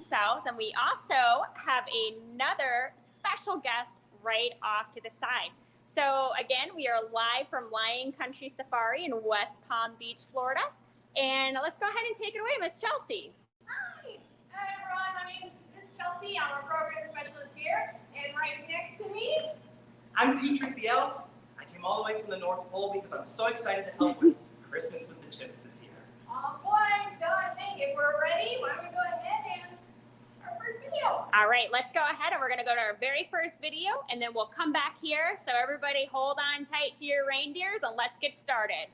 South, and we also have another special guest right off to the side. So, again, we are live from Lion Country Safari in West Palm Beach, Florida. And let's go ahead and take it away, Miss Chelsea. Hi. Hi, everyone. My name is Miss Chelsea. I'm a program specialist here. And right next to me, I'm Patrick the Elf. I came all the way from the North Pole because I'm so excited to help with Christmas with the Chimps this year. oh boy, so I think if we're ready, why don't we go ahead and our first video. All right, let's go ahead and we're going to go to our very first video and then we'll come back here. So, everybody, hold on tight to your reindeers and let's get started.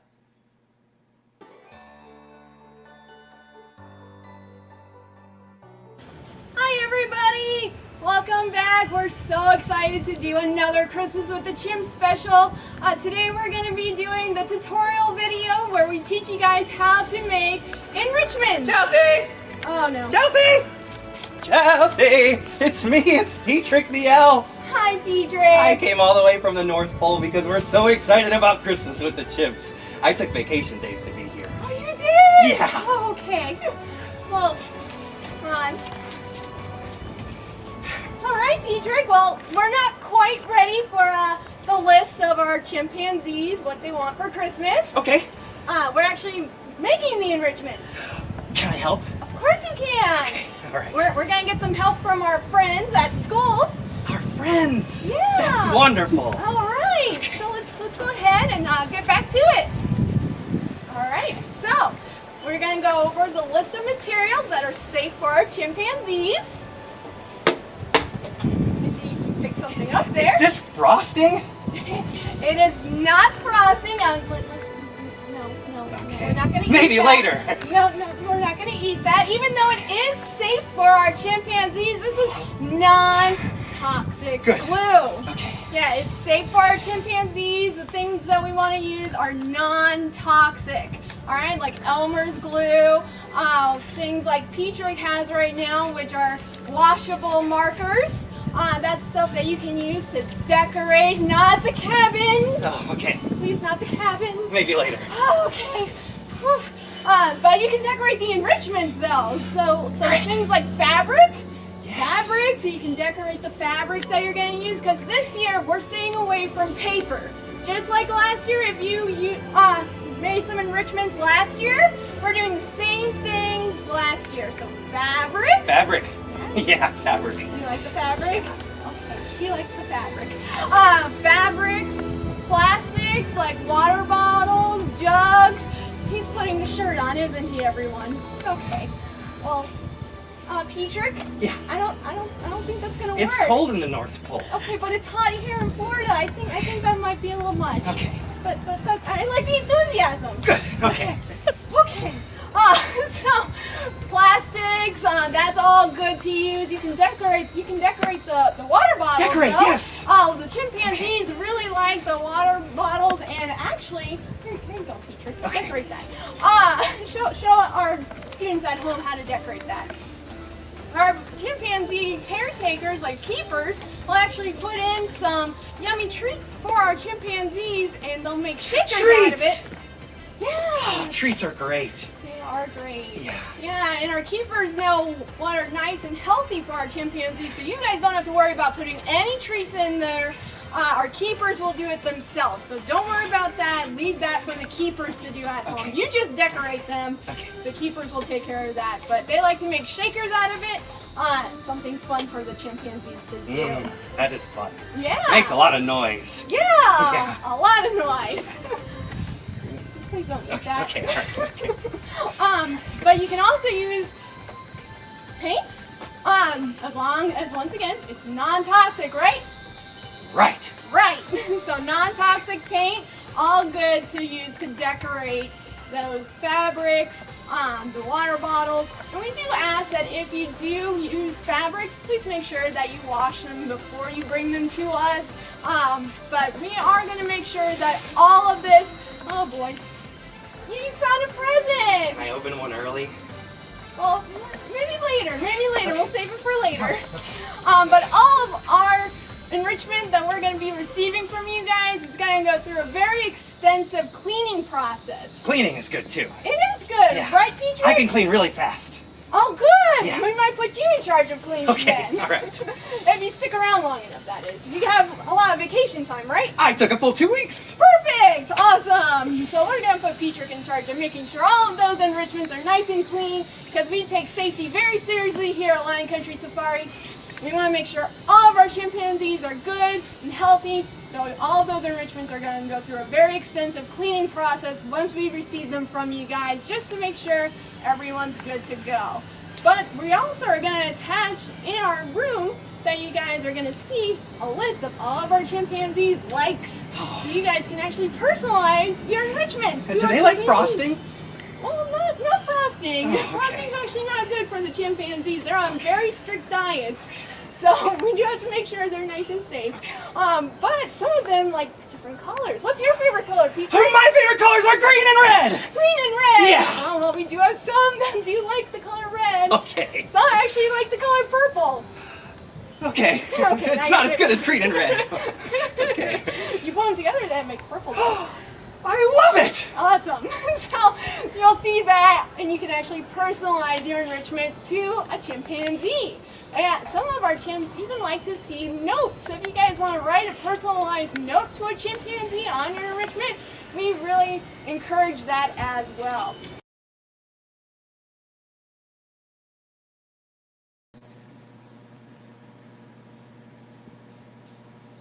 Hi, everybody. Welcome back. We're so excited to do another Christmas with the Chimps special. Today we're going to be doing the tutorial video where we teach you guys how to make enrichments. Chelsea! Oh no. Chelsea! Chelsea! It's me, it's Patrick the Elf. Hi, Patrick. I came all the way from the North Pole because we're so excited about Christmas with the Chimps. I took vacation days to be here. Oh, you did? Yeah. Oh, okay. Well, come on. All right, Patrick. Well, we're not quite ready for the list of our chimpanzees, what they want for Christmas. Okay. We're actually making the enrichments. Can I help? Of course you can. Okay. All right. We're going to get some help from our friends at the schools. Our friends! Yeah. That's wonderful. All right. Okay. So let's go ahead and get back to it. All right. So we're going to go over the list of materials that are safe for our chimpanzees. Let me see if you can pick something up there. Is this frosting? It is not frosting. No, Okay. we're not going to eat Maybe that. later. No, we're not going to eat that. Even though it is safe for our chimpanzees, this is non-toxic Good. glue. Okay. Yeah, it's safe for our chimpanzees. The things that we want to use are non-toxic. All right, like Elmer's glue, things like Patrick has right now, which are washable markers. That's stuff that you can use to decorate, not the cabins. Oh, okay. Please, not the cabins. Maybe later. Oh, okay. Whew. But you can decorate the enrichments though. So things like fabric. Yes. Fabric, so you can decorate the fabrics that you're going to use, because this year we're staying away from paper. Just like last year, if you made some enrichments last year, we're doing the same things last year. So fabric. Fabric. Yeah, fabric. You like the fabric? Okay, he likes the fabric. Fabrics, plastics like water bottles, jugs. He's putting the shirt on, isn't he, everyone? Okay. Well, Patrick? Yeah. I don't think that's gonna work. It's cold in the North Pole. Okay, but it's hot here in Florida. I think that might be a little much. Okay. But I like the enthusiasm. Good. Okay. Okay. So plastics, that's all good to use. You can decorate the water bottles. Decorate, though. yes. Oh, the chimpanzees really like the water bottles, and actually, here you go, Patrick. Okay. Decorate that. Show our students at home how to decorate that. Our chimpanzee caretakers, like keepers, will actually put in some yummy treats for our chimpanzees, and they'll make shakers out of it. Yeah. Oh, treats are great. They are great. Yeah. Yeah, and our keepers know what are nice and healthy for our chimpanzees, so you guys don't have to worry about putting any treats in there. Our keepers will do it themselves, so don't worry about that. Leave that for the keepers to do at home. Okay. You just decorate them. Okay. The keepers will take care of that, but they like to make shakers out of it. Something fun for the chimpanzees to do. That is fun. Yeah. Makes a lot of noise. Yeah, Yeah. a lot of noise. Please don't eat that. Okay, all right. Okay. But you can also use paint, as long as, once again, it's non-toxic, right? Right. Right. So non-toxic paint, all good to use to decorate those fabrics, the water bottles. And we do ask that if you do use fabrics, please make sure that you wash them before you bring them to us. But we are going to make sure that all of this, oh boy, you found a present. Can I open one early? Well, maybe later. We'll save it for later. But all of our enrichment that we're going to be receiving from you guys is going to go through a very extensive cleaning process. Cleaning is good too. It is good, Yeah. right, Patrick? I can clean really fast. Oh, good. Yeah. We might put you in charge of cleaning Okay, then. all right. If you stick around long enough, that is. You have a lot of vacation time, right? I took a full 2 weeks. Perfect! Awesome! So we're going to put Petrick in charge of making sure all of those enrichments are nice and clean because we take safety very seriously here at Lion Country Safari. We want to make sure all of our chimpanzees are good and healthy. So all of those enrichments are going to go through a very extensive cleaning process once we receive them from you guys just to make sure everyone's good to go. But we also are going to attach in our room that you guys are going to see a list of all of our chimpanzees' likes. So you guys can actually personalize your enrichments. And do they like frosting? Well, not frosting. Oh, okay. Frosting's actually not good for the chimpanzees. They're on very strict diets. So we do have to make sure they're nice and safe. But some of them like different colors. What's your favorite color, Peach? My favorite colors are green and red. Green and red? Yeah. Oh, well, we do have some that do like the color red. Okay. Some actually like the color purple. Okay. Okay, It's not as good as green and red. Okay. You put them together, that makes purple. I love it. Awesome. So you'll see that, and you can actually personalize your enrichment to a chimpanzee. And some of our chimps even like to see notes. So if you guys want to write a personalized note to a chimpanzee on your enrichment, we really encourage that as well.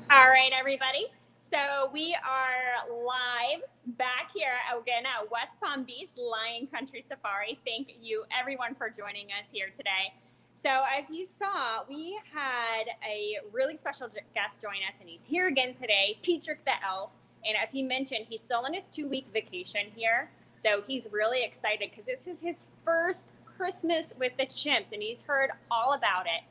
All right, everybody. So we are live back here again at West Palm Beach Lion Country Safari. Thank you, everyone, for joining us here today. So as you saw, we had a really special guest join us, and he's here again today, Petrick the elf. And as he mentioned, he's still on his 2-week vacation here. So he's really excited because this is his first Christmas with the chimps, and he's heard all about it.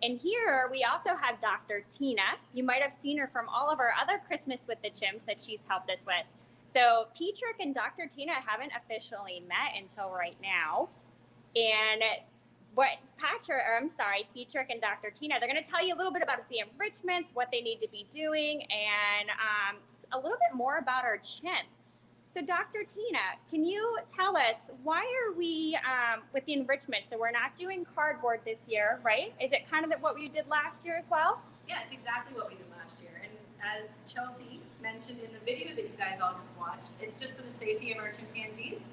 And here we also have Dr. Tina. You might have seen her from all of our other Christmas with the chimps that she's helped us with. So Petrick and Dr. Tina haven't officially met until right now. And Petrick and Dr. Tina, they're going to tell you a little bit about the enrichments, what they need to be doing, and a little bit more about our chimps. So Dr. Tina, can you tell us why are we with the enrichment? So we're not doing cardboard this year, right? Is it kind of what we did last year as well? Yeah, it's exactly what we did last year. And as Chelsea mentioned in the video that you guys all just watched, it's just for the safety of our chimpanzees.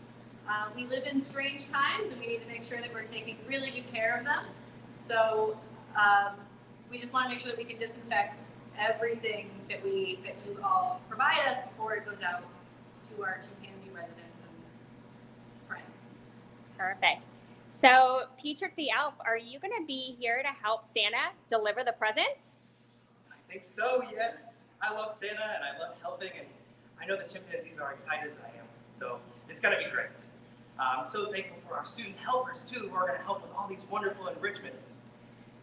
We live in strange times, and we need to make sure that we're taking really good care of them. So we just want to make sure that we can disinfect everything that you all provide us before it goes out to our chimpanzee residents and friends. Perfect. So Petrick the elf, are you going to be here to help Santa deliver the presents? I think so, yes. I love Santa and I love helping, and I know the chimpanzees are excited as I am. So it's going to be great. I'm so thankful for our student helpers too, who are going to help with all these wonderful enrichments.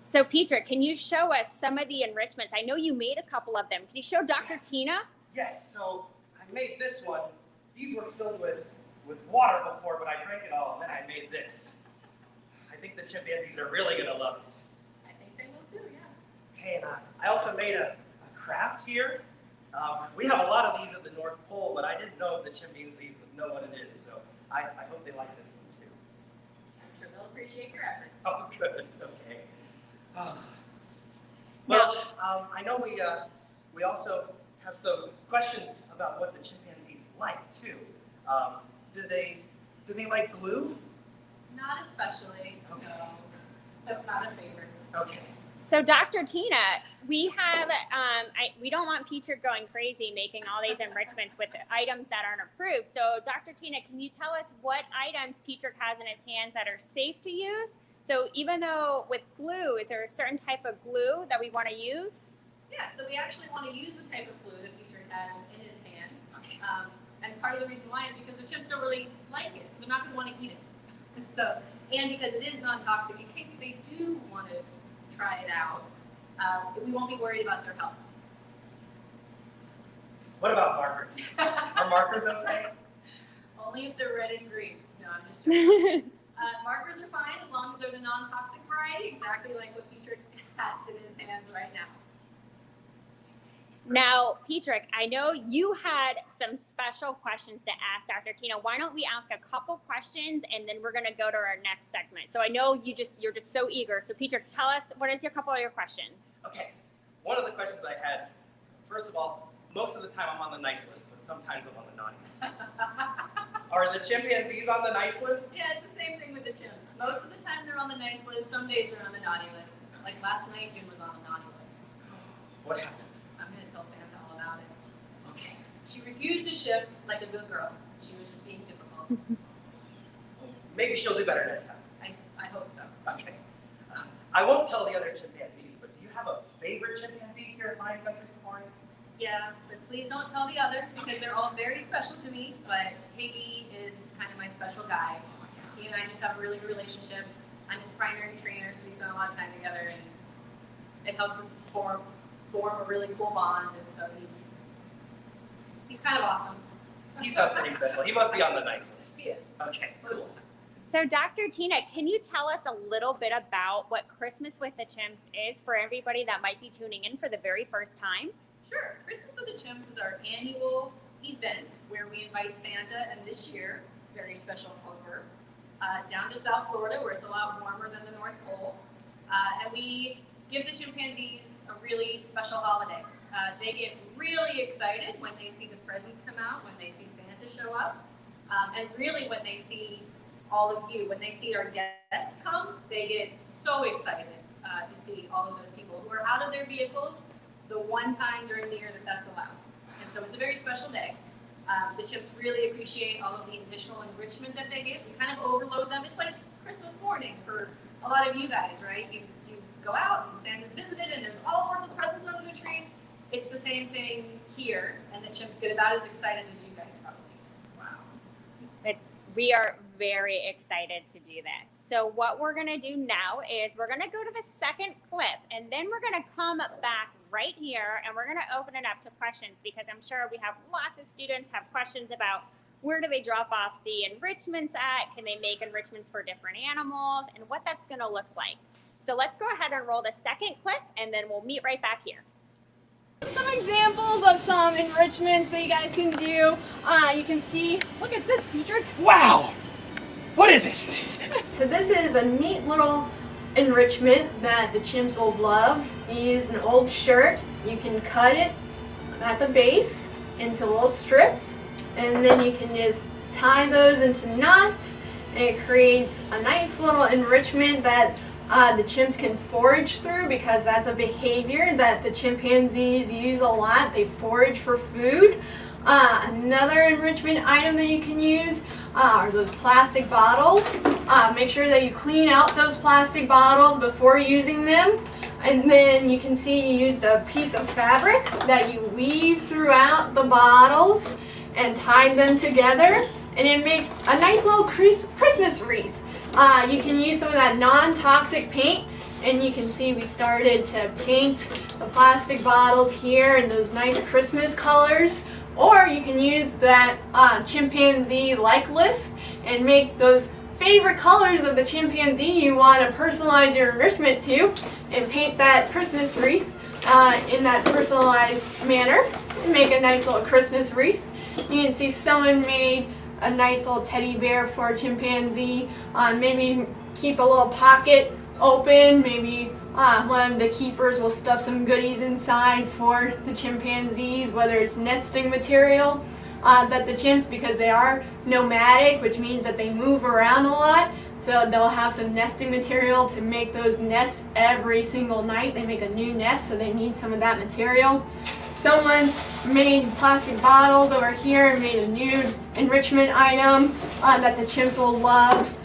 So Petrick, can you show us some of the enrichments? I know you made a couple of them. Can you show Dr. Tina? Yes, so I made this one. These were filled with water before, but I drank it all, and then I made this. I think the chimpanzees are really going to love it. I think they will too, yeah. Okay, and I also made a craft here. We have a lot of these at the North Pole, but I didn't know if the chimpanzees would know what it is, so I hope they like this one too. I'm sure they'll appreciate your effort. Oh, good. Okay. Well, I know we also have some questions about what the chimpanzees like too. Do they like glue? Not especially, Okay. no. That's not a favorite. Okay. So Dr. Tina, we have, we don't want Petrick going crazy making all these enrichments with items that aren't approved. So Dr. Tina, can you tell us what items Petrick has in his hands that are safe to use? So even though with glue, is there a certain type of glue that we want to use? Yeah, so we actually want to use the type of glue that Petrick has in his hand. Okay. And part of the reason why is because the chimps don't really like it, so they're not going to want to eat it. So, and because it is non-toxic, in case they do want to try it out, we won't be worried about their health. What about markers? Are markers okay? Only if they're red and green. No, I'm just joking. Markers are fine as long as they're the non-toxic variety, exactly like what Petrick has in his hands right now. Now, Petrick, I know you had some special questions to ask Dr. Tina. Why don't we ask a couple questions and then we're going to go to our next segment. So I know you're just so eager. So Petrick, tell us, what is your couple of your questions? Okay, one of the questions I had, first of all, most of the time I'm on the nice list, but sometimes I'm on the naughty list. Are the chimpanzees on the nice list? Yeah, it's the same thing with the chimps. Most of the time they're on the nice list. Some days they're on the naughty list. Like last night, June was on the naughty list. What happened? I'm going to tell Santa all about it. Okay. She refused to shift like a good girl. She was just being difficult. Maybe she'll do better next time. I hope so. Okay. I won't tell the other chimpanzees, but do you have a favorite chimpanzee here at Lion Country Safari? Yeah, but please don't tell the others because they're all very special to me. But Piggy is kind of my special guy. He and I just have a really good relationship. I'm his primary trainer, so we spend a lot of time together, and it helps us form a really cool bond. And so he's kind of awesome. He sounds pretty special. He must be on the nice list. He is. Okay, cool. So Dr. Tina, can you tell us a little bit about what Christmas with the Chimps is for everybody that might be tuning in for the very first time? Sure. Christmas with the Chimps is our annual event where we invite Santa and this year, very special helper, down to South Florida where it's a lot warmer than the North Pole. And we give the chimpanzees a really special holiday. They get really excited when they see the presents come out, when they see Santa show up, and really when they see all of you, when they see our guests come, they get so excited to see all of those people who are out of their vehicles the one time during the year that that's allowed. And so it's a very special day. The Chimps really appreciate all of the additional enrichment that they get. We kind of overload them. It's like Christmas morning for a lot of you guys, right? You go out and Santa's visited and there's all sorts of presents under the tree. It's the same thing here, and the Chimps get about as excited as you guys probably. Wow. We are very excited to do this. So what we're going to do now is we're going to go to the second clip, and then we're going to come back right here, and we're going to open it up to questions because I'm sure we have lots of students have questions about where do they drop off the enrichments at, can they make enrichments for different animals, and what that's going to look like. So let's go ahead and roll the second clip, and then we'll meet right back here. Some examples of some enrichments that you guys can do. You can see, look at this, Petrick. Wow! What is it? So this is a neat little enrichment that the chimps will love. You use an old shirt, you can cut it at the base into little strips, and then you can just tie those into knots, and it creates a nice little enrichment that the chimps can forage through because that's a behavior that the chimpanzees use a lot. They forage for food. Another enrichment item that you can use are those plastic bottles. Make sure that you clean out those plastic bottles before using them. And then you can see you used a piece of fabric that you weave throughout the bottles and tied them together. And it makes a nice little Christmas wreath. You can use some of that non-toxic paint, and you can see we started to paint the plastic bottles here in those nice Christmas colors. Or you can use that chimpanzee like list and make those favorite colors of the chimpanzee you want to personalize your enrichment to and paint that Christmas wreath in that personalized manner and make a nice little Christmas wreath. You can see someone made a nice little teddy bear for a chimpanzee. Maybe keep a little pocket open. Maybe one of the keepers will stuff some goodies inside for the chimpanzees, whether it's nesting material that the chimps, because they are nomadic, which means that they move around a lot. So they'll have some nesting material to make those nests every single night. They make a new nest, so they need some of that material. Someone made plastic bottles over here and made a new enrichment item that the chimps will love.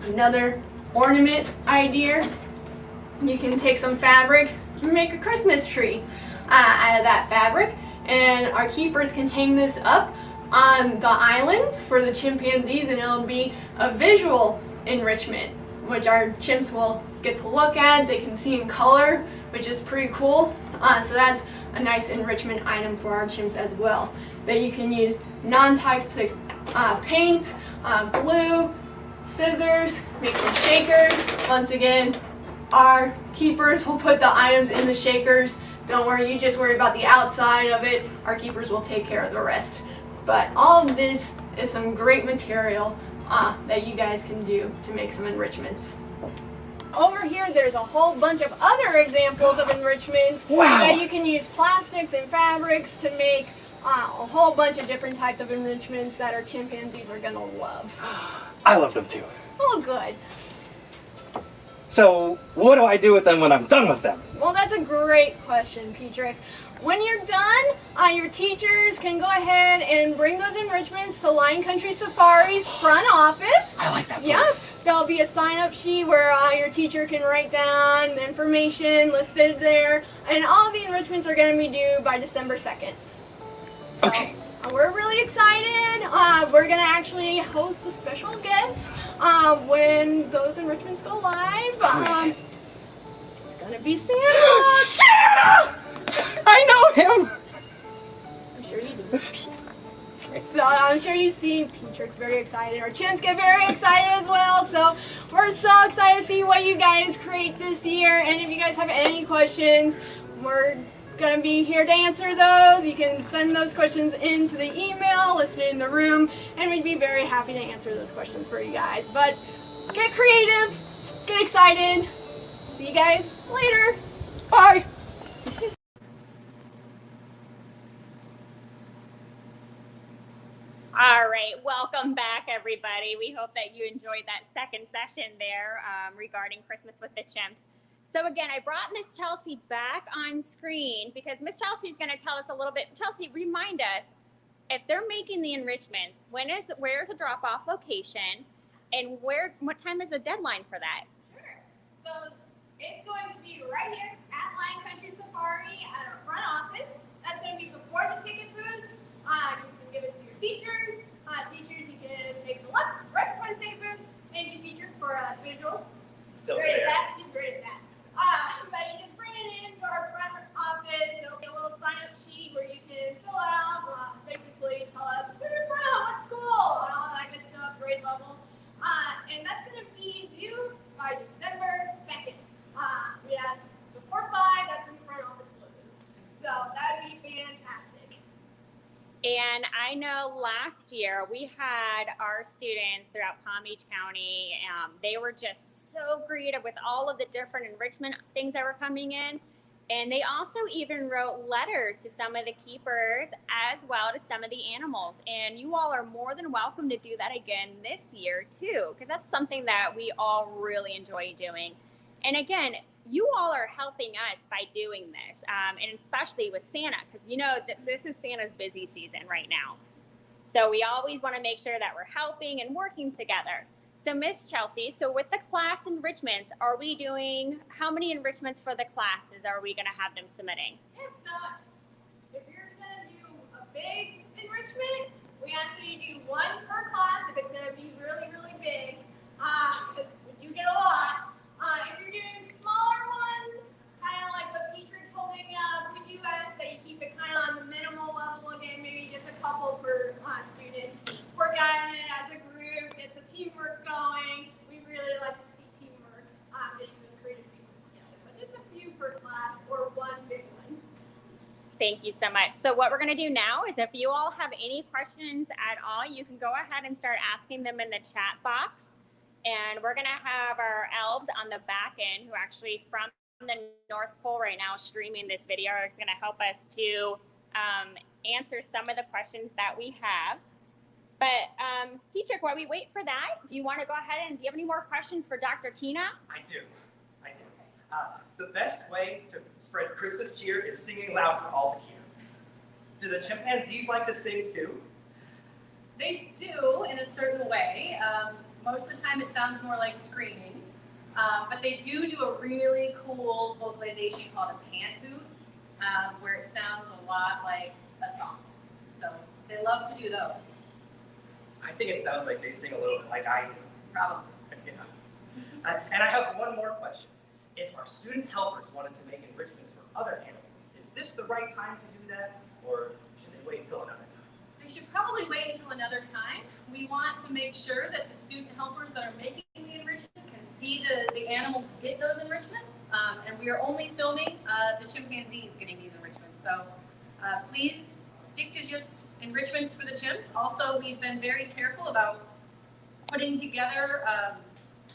Another ornament idea. You can take some fabric and make a Christmas tree out of that fabric, and our keepers can hang this up on the islands for the chimpanzees, and it'll be a visual enrichment, which our chimps will get to look at. They can see in color, which is pretty cool. So that's a nice enrichment item for our chimps as well. But you can use non-toxic paint, glue, scissors, make some shakers. Once again, our keepers will put the items in the shakers Don't worry, you just worry about the outside of it. Our keepers will take care of the rest. But all of this is some great material that you guys can do to make some enrichments. Over here, there's a whole bunch of other examples of enrichments that you can use plastics and fabrics to make a whole bunch of different types of enrichments that our chimpanzees are gonna love. I love them too. Oh, good. So, what do I do with them when I'm done with them? Well, that's a great question, Petrick. When you're done, your teachers can go ahead and bring those enrichments to Lion Country Safari's front office. I like that place. Yep. There'll be a sign-up sheet where your teacher can write down the information listed there, and all the enrichments are going to be due by December 2nd. So, Okay. we're really excited. We're going to actually host a special guest when those enrichments go live. Who is it? It's going to be Santa. Santa! I know him! I'm sure you do. So I'm sure you see Petrick's very excited. Our chimps get very excited as well. So we're so excited to see what you guys create this year. And if you guys have any questions, we're going to be here to answer those. You can send those questions into the email listed in the room, and we'd be very happy to answer those questions for you guys. But get creative, get excited. See you guys later. Bye! All right, welcome back, everybody. We hope that you enjoyed that second session there regarding Christmas with the Chimps. So again, I brought Miss Chelsea back on screen because Miss Chelsea is going to tell us a little bit. Chelsea, remind us, if they're making the enrichments, where's the drop-off location, and what time is the deadline for that? Sure. So it's going to be right here at Lion Country Safari at our front office. That's going to be before the ticket booths. You can give it to your teachers. Teachers, you can make the left, right before the ticket booths, and you feature for individuals. It's over Great there. at that. He's great at that. But you just bring it into our front office. There'll be a little sign-up sheet where you can fill out, basically tell us where you're from, what school, and all that good stuff, grade level. And that's going to be due by December 2nd. We ask before 5, that's when the front office closes. So that would be fantastic. And I know last year we had our students throughout Palm Beach County. They were just so creative with all of the different enrichment things that were coming in. And they also even wrote letters to some of the keepers as well to some of the animals. And you all are more than welcome to do that again this year too, because that's something that we all really enjoy doing. And again, you all are helping us by doing this, and especially with Santa, because you know this is Santa's busy season right now. So we always want to make sure that we're helping and working together. So Miss Chelsea, so with the class enrichments, are we doing, how many enrichments for the classes are we going to have them submitting? Yeah, so if you're going to do a big enrichment, we ask that you do 1 per class if it's going to be really, really big, because we do get a lot. If you're doing smaller ones, kind of like what Petrick's holding up, we do ask that you keep it kind of on the minimal level again, maybe just a couple per students. Work on it as a group, get the teamwork going. We really like to see teamwork, getting those creative pieces together. But just a few per class or 1 big one. Thank you so much. So what we're going to do now is if you all have any questions at all, you can go ahead and start asking them in the chat box. And we're going to have our elves on the back end who actually from the North Pole right now streaming this video is going to help us to answer some of the questions that we have. But Petrick, while we wait for that, do you want to go ahead and do you have any more questions for Dr. Tina? I do. The best way to spread Christmas cheer is singing loud for all to hear. Do the chimpanzees like to sing too? They do in a certain way. Most of the time it sounds more like screaming, but they do a really cool vocalization called a pant hoot, where it sounds a lot like a song. So they love to do those. I think it sounds like they sing a little bit like I do. Probably. Yeah. And I have one more question. If our student helpers wanted to make enrichments for other animals, is this the right time to do that, or should they wait until another time? They should probably wait until another time. We want to make sure that the student helpers that are making the enrichments can see the animals get those enrichments, and we are only filming the chimpanzees getting these enrichments. So please stick to just enrichments for the chimps. Also, we've been very careful about putting together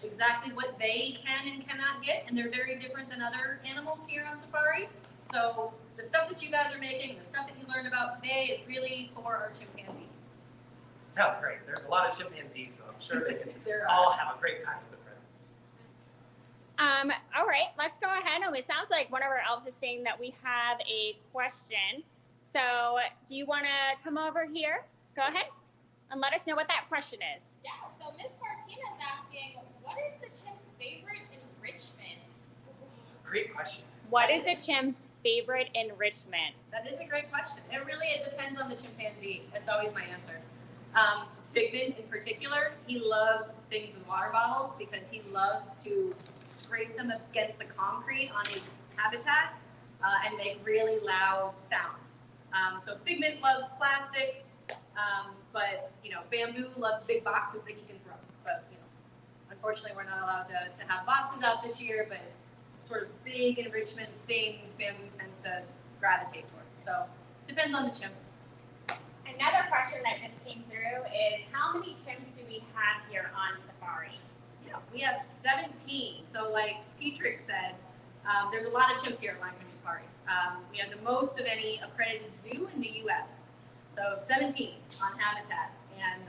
exactly what they can and cannot get, and they're very different than other animals here on safari. So the stuff that you guys are making, the stuff that you learned about today is really for our chimpanzees. Sounds great. There's a lot of chimpanzees, so I'm sure they can There all have a great time with the presents. All right, let's go ahead. And it sounds like one of our elves is saying that we have a question. So do you want to come over here? Go ahead and let us know what that question is. Yeah, so Miss Martina is asking, what is the chimp's favorite enrichment? Great question. What is a chimp's favorite enrichment? That is a great question. It depends on the chimpanzee. That's always my answer. Figment in particular, he loves things with water bottles because he loves to scrape them against the concrete on his habitat and make really loud sounds. So Figment loves plastics, but Bamboo loves big boxes that he can throw. But unfortunately, we're not allowed to have boxes out this year. But sort of big enrichment things, Bamboo tends to gravitate towards. So it depends on the chimp. Another question that just came through is how many chimps do we have here on safari? Yeah, we have 17. So like Petrick said, there's a lot of chimps here at Lion Country Safari. We have the most of any accredited zoo in the U.S. So 17 on habitat. And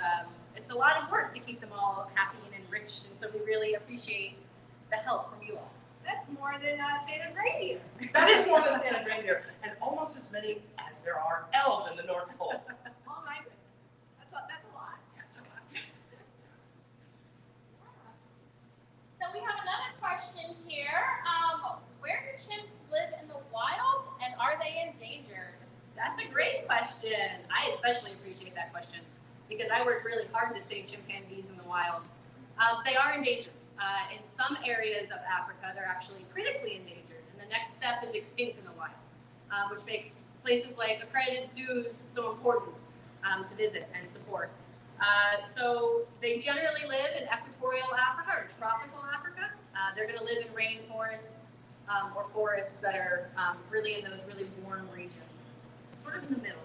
it's a lot of work to keep them all happy and enriched. And so we really appreciate the help from you all. That's more than Santa's reindeer. That is more than Santa's reindeer, and almost as many as there are elves in the North Pole. Oh my goodness, that's a lot. That's a lot. So we have another question here. Where do chimps live in the wild, and are they endangered? That's a great question. I especially appreciate that question because I work really hard to save chimpanzees in the wild. They are endangered. In some areas of Africa, they're actually critically endangered, and the next step is extinct in the wild, which makes places like accredited zoos so important to visit and support. So they generally live in equatorial Africa or tropical Africa. They're going to live in rainforests or forests that are really in those really warm regions, sort of in the middle.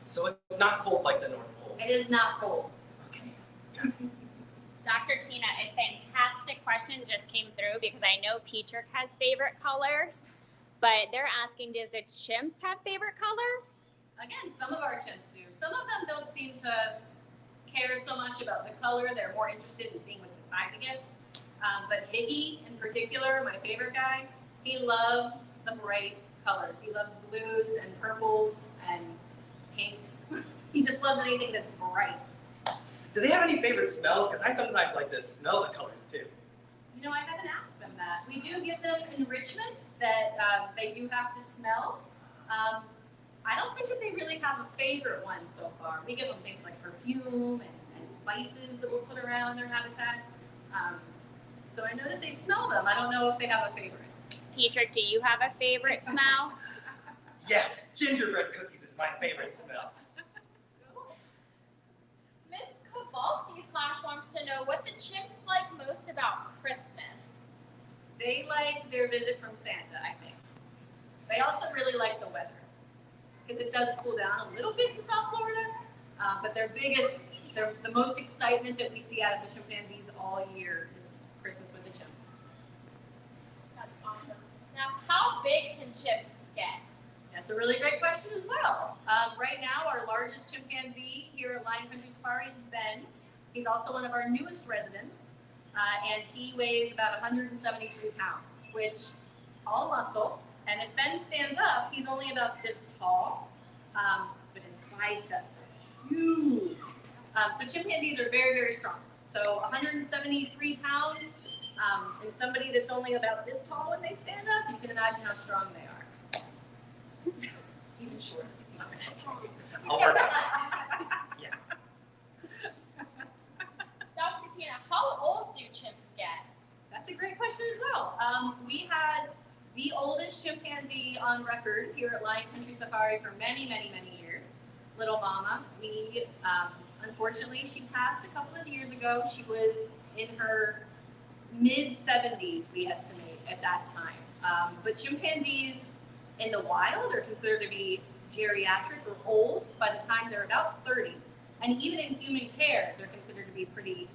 So it's not cold like the North Pole. It is not cold. Okay. Got it. Dr. Tina, a fantastic question just came through because I know Petrick has favorite colors, but they're asking, does the chimps have favorite colors? Again, some of our chimps do. Some of them don't seem to care so much about the color. They're more interested in seeing what's inside the gift. But Higgy, in particular, my favorite guy, he loves the bright colors. He loves blues and purples and pinks. He just loves anything that's bright. Do they have any favorite smells? Because I sometimes like to smell the colors too. I haven't asked them that. We do give them enrichment that they do have to smell. I don't think that they really have a favorite one so far. We give them things like perfume and spices that we'll put around their habitat. So I know that they smell them. I don't know if they have a favorite. Petrick, do you have a favorite smell? Yes, gingerbread cookies is my favorite smell. Miss Kowalski's class wants to know what the chimps like most about Christmas. They like their visit from Santa, I think. They also really like the weather because it does cool down a little bit in South Florida. But the most excitement that we see out of the chimpanzees all year is Christmas with the chimps. That's awesome. Now, how big can chimps get? That's a really great question as well. Right now, our largest chimpanzee here at Lion Country Safari is Ben. He's also one of our newest residents, and he weighs about 173 pounds, which all muscle. And if Ben stands up, he's only about this tall, but his biceps are huge. So chimpanzees are very, very strong. So 173 pounds, and somebody that's only about this tall when they stand up, you can imagine how strong they are. Even shorter. I'll work out. Yeah. Dr. Tina, how old do chimps get? That's a great question as well. We had the oldest chimpanzee on record here at Lion Country Safari for many, many, many years, Little Mama. Unfortunately, she passed a couple of years ago. She was in her mid-70s, we estimate, at that time. But chimpanzees in the wild are considered to be geriatric or old by the time they're about 30. And even in human care, they're considered to be pretty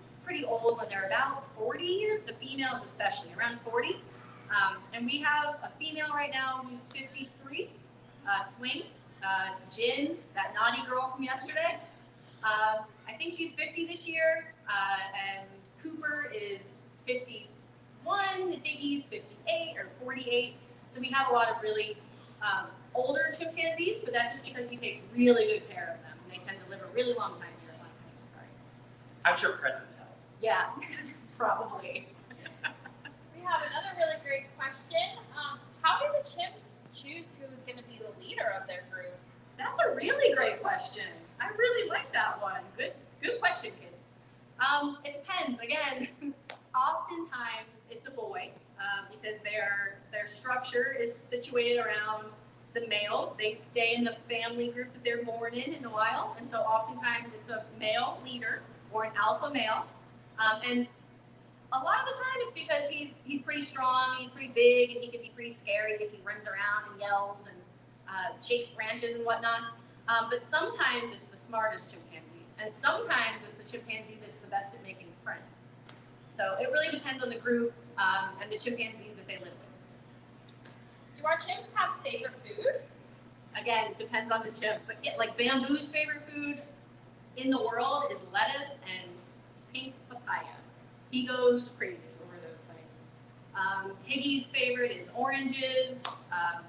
old when they're about 40 years, the females especially, around 40. And we have a female right now who's 53, Swing. Jin, that naughty girl from yesterday, I think she's 50 this year, and Cooper is 51, Iggy's 58 or 48. So we have a lot of really older chimpanzees, but that's just because we take really good care of them, and they tend to live a really long time here at Lion Country Safari. I'm sure presents help. Yeah, probably. We have another really great question. How do the chimps choose who's going to be the leader of their group? That's a really great question. I really like that one. Good question, kids. It depends. Again, oftentimes it's a boy because their structure is situated around the males. They stay in the family group that they're born in the wild, and so oftentimes it's a male leader or an alpha male. And a lot of the time it's because he's pretty strong, he's pretty big, and he can be pretty scary if he runs around and yells and shakes branches and whatnot. But sometimes it's the smartest chimpanzee, and sometimes it's the chimpanzee that's the best at making friends. So it really depends on the group and the chimpanzees that they live with. Do our chimps have favorite food? Again, it depends on the chimp, but yeah, like Bamboo's favorite food in the world is lettuce and pink papaya. He goes crazy over those things. Higgy's favorite is oranges.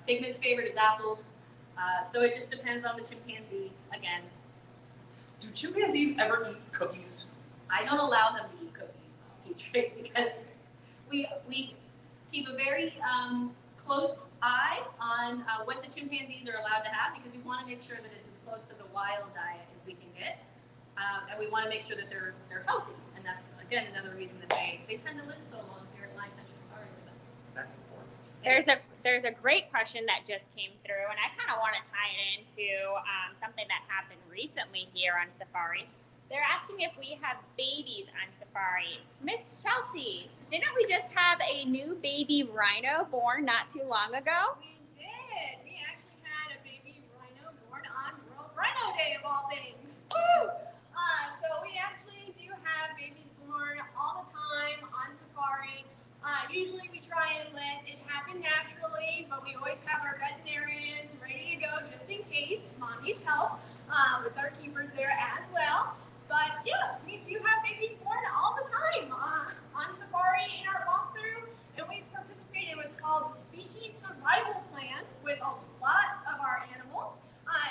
Figment's favorite is apples. So it just depends on the chimpanzee again. Do chimpanzees ever eat cookies? I don't allow them to eat cookies, Petrie, because we keep a very close eye on what the chimpanzees are allowed to have, because we want to make sure that it's as close to the wild diet as we can get, and we want to make sure that they're healthy. And that's, again, another reason that they tend to live so long here at Lion Country Safari with us. That's important. There's a great question that just came through, and I kind of want to tie it into something that happened recently here on Safari. They're asking if we have babies on Safari. Miss Chelsea, didn't we just have a new baby rhino born not too long ago? We did. We actually had a baby rhino born on World Rhino Day of all things. Woo! So we actually do have babies born all the time on Safari. Usually we try and let it happen naturally, but we always have our veterinarian ready to go just in case mom needs help with our keepers there as well. But yeah, we do have babies born all the time on Safari in our walkthrough, and we participate in what's called the Species Survival Plan with a lot of our animals.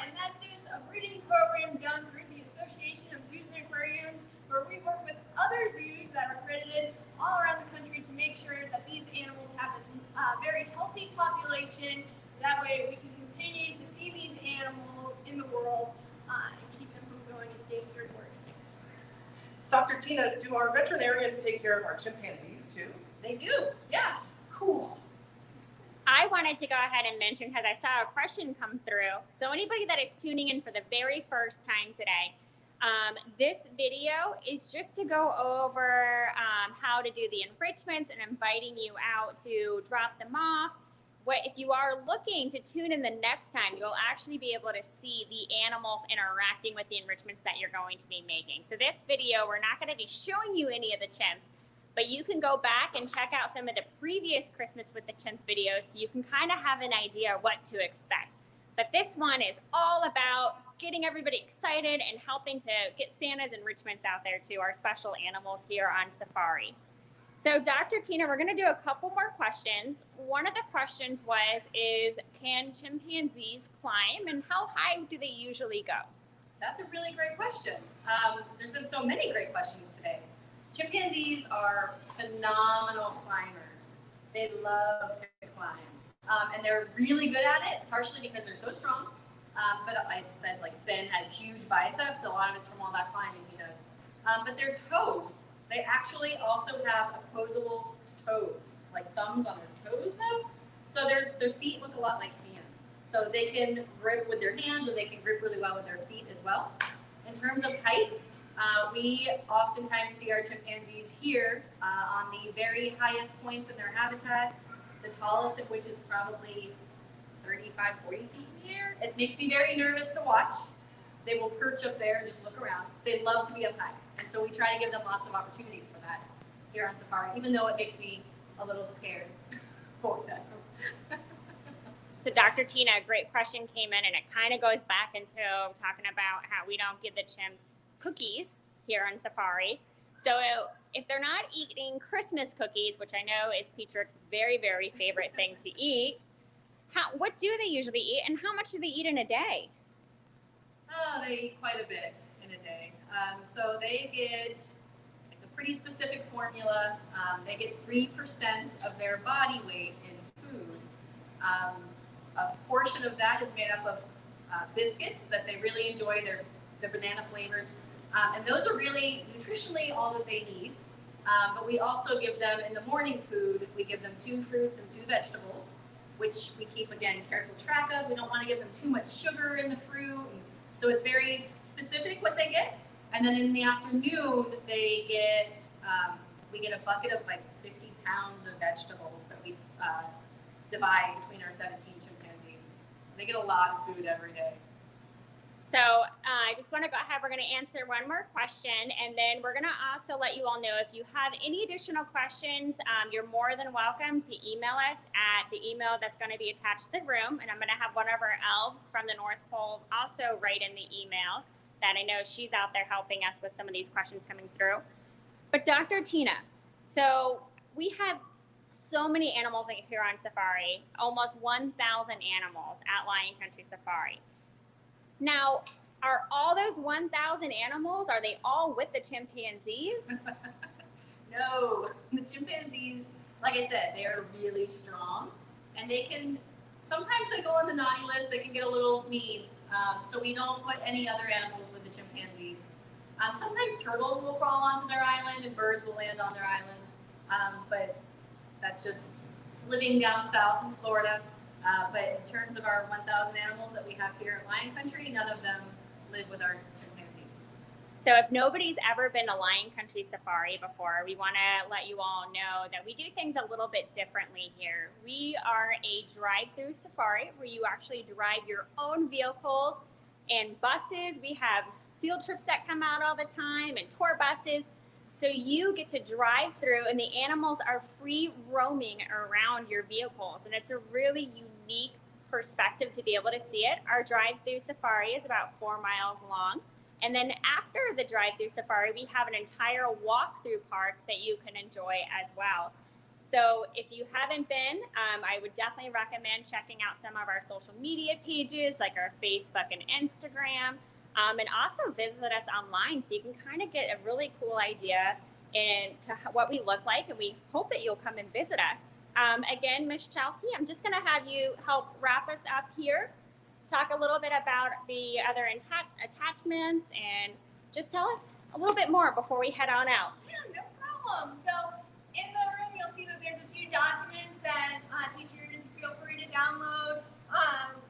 And that's just a breeding program done through the Association of Zoos and Aquariums, where we work with other zoos that are accredited all around the country to make sure that these animals have a very healthy population, so that way we can continue to see these animals in the world and keep them from going endangered or extinct. Dr. Tina, do our veterinarians take care of our chimpanzees too? They do, yeah. Cool. I wanted to go ahead and mention, because I saw a question come through. So anybody that is tuning in for the very first time today, this video is just to go over how to do the enrichments and inviting you out to drop them off. If you are looking to tune in the next time, you'll actually be able to see the animals interacting with the enrichments that you're going to be making. So this video, we're not going to be showing you any of the chimps, but you can go back and check out some of the previous Christmas with the Chimp videos so you can kind of have an idea what to expect. But this one is all about getting everybody excited and helping to get Santa's enrichments out there to our special animals here on Safari. So Dr. Tina, we're going to do a couple more questions. One of the questions is can chimpanzees climb, and how high do they usually go? That's a really great question. There's been so many great questions today. Chimpanzees are phenomenal climbers. They love to climb. And they're really good at it, partially because they're so strong. But I said, like, Ben has huge biceps. A lot of it's from all that climbing he does. But their toes, they actually also have opposable toes, like thumbs on their toes now. So their feet look a lot like hands. So they can grip with their hands, and they can grip really well with their feet as well. In terms of height, We oftentimes see our chimpanzees here on the very highest points in their habitat, the tallest of which is probably 35, 40 feet in the air. It makes me very nervous to watch. They will perch up there and just look around. They love to be up high. And so we try to give them lots of opportunities for that here on safari, even though it makes me a little scared for them. So Dr. Tina, a great question came in, and it kind of goes back into talking about how we don't give the chimps cookies here on safari. So if they're not eating Christmas cookies, which I know is Petrick's very, very favorite thing to eat, what do they usually eat, and how much do they eat in a day? Oh, they eat quite a bit in a day. So they get, it's a pretty specific formula. They get 3% of their body weight in food. A portion of that is made up of biscuits that they really enjoy. They're banana flavored. And those are really nutritionally all that they need. But we also give them in the morning food, we give them 2 fruits and 2 vegetables, which we keep, again, careful track of. We don't want to give them too much sugar in the fruit. So it's very specific what they get. And then in the afternoon, they get, we get a bucket of like 50 pounds of vegetables that we divide between our 17 chimpanzees. They get a lot of food every day. So I just want to go ahead. We're going to answer one more question, and then we're going to also let you all know if you have any additional questions, you're more than welcome to email us at the email that's going to be attached to the room. And I'm going to have one of our elves from the North Pole also write in the email that I know she's out there helping us with some of these questions coming through. But Dr. Tina, so we have so many animals here on safari, almost 1,000 animals at Lion Country Safari. Now, are all those 1,000 animals, are they all with the chimpanzees? No, the chimpanzees, like I said, they are really strong, and they can, sometimes they go on the naughty list, they can get a little mean, so we don't put any other animals with the chimpanzees. Sometimes turtles will crawl onto their island and birds will land on their islands, but that's just living down south in Florida. But in terms of our 1,000 animals that we have here at Lion Country, none of them live with our chimpanzees. So if nobody's ever been to Lion Country Safari before, we want to let you all know that we do things a little bit differently here. We are a drive-through safari where you actually drive your own vehicles and buses. We have field trips that come out all the time and tour buses. So you get to drive through, and the animals are free roaming around your vehicles. And it's a really unique perspective to be able to see it. Our drive-through safari is about 4 miles long. And then after the drive-through safari, we have an entire walk-through park that you can enjoy as well. So if you haven't been, I would definitely recommend checking out some of our social media pages, like our Facebook and Instagram. And also visit us online so you can kind of get a really cool idea into what we look like, and we hope that you'll come and visit us. Again, Miss Chelsea, I'm just going to have you help wrap us up here, talk a little bit about the other attachments, and just tell us a little bit more before we head on out. Yeah, no problem. So in the room, you'll see that there's a few documents that teachers feel free to download.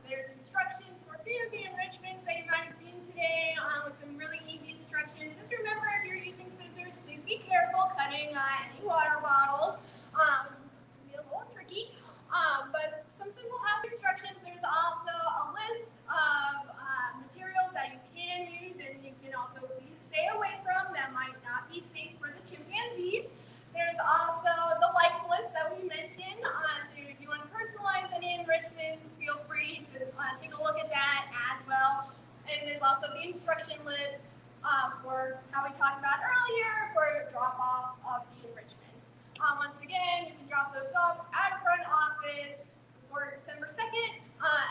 There's instructions for a few of the enrichments that you might have seen today with some really easy instructions. Just remember, if you're using scissors, please be careful cutting any water bottles. It's going to be a little tricky, but some simple house instructions. There's also a list of materials that you can use and you can also please stay away from that might not be safe for the chimpanzees. There's also the like list that we mentioned. So if you want to personalize any enrichments, feel free to take a look at that as well. And there's also the instruction list for how we talked about earlier for drop off of the enrichments. Once again, you can drop those off at our front office before December 2nd.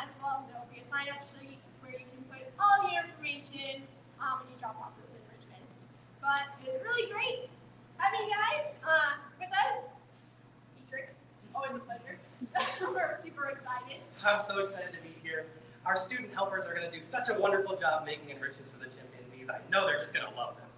As well, there will be a sign-up sheet where you can put all your information when you drop off those enrichments. But it's really great having you guys with us. Petrick, always a pleasure. We're super excited. I'm so excited to be here. Our student helpers are going to do such a wonderful job making enrichments for the chimpanzees. I know they're just going to love them.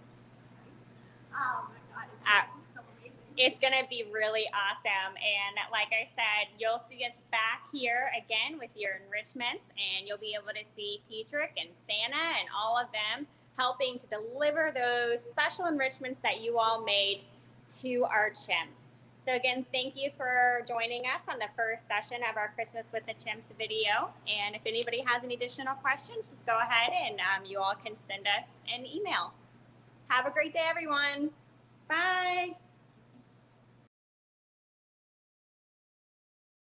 Oh my God, it's gonna be so amazing. It's going to be really awesome. And like I said, you'll see us back here again with your enrichments, and you'll be able to see Petrick and Santa and all of them helping to deliver those special enrichments that you all made to our chimps. So again, thank you for joining us on the first session of our Christmas with the Chimps video. And if anybody has any additional questions, just go ahead and you all can send us an email. Have a great day, everyone. Bye.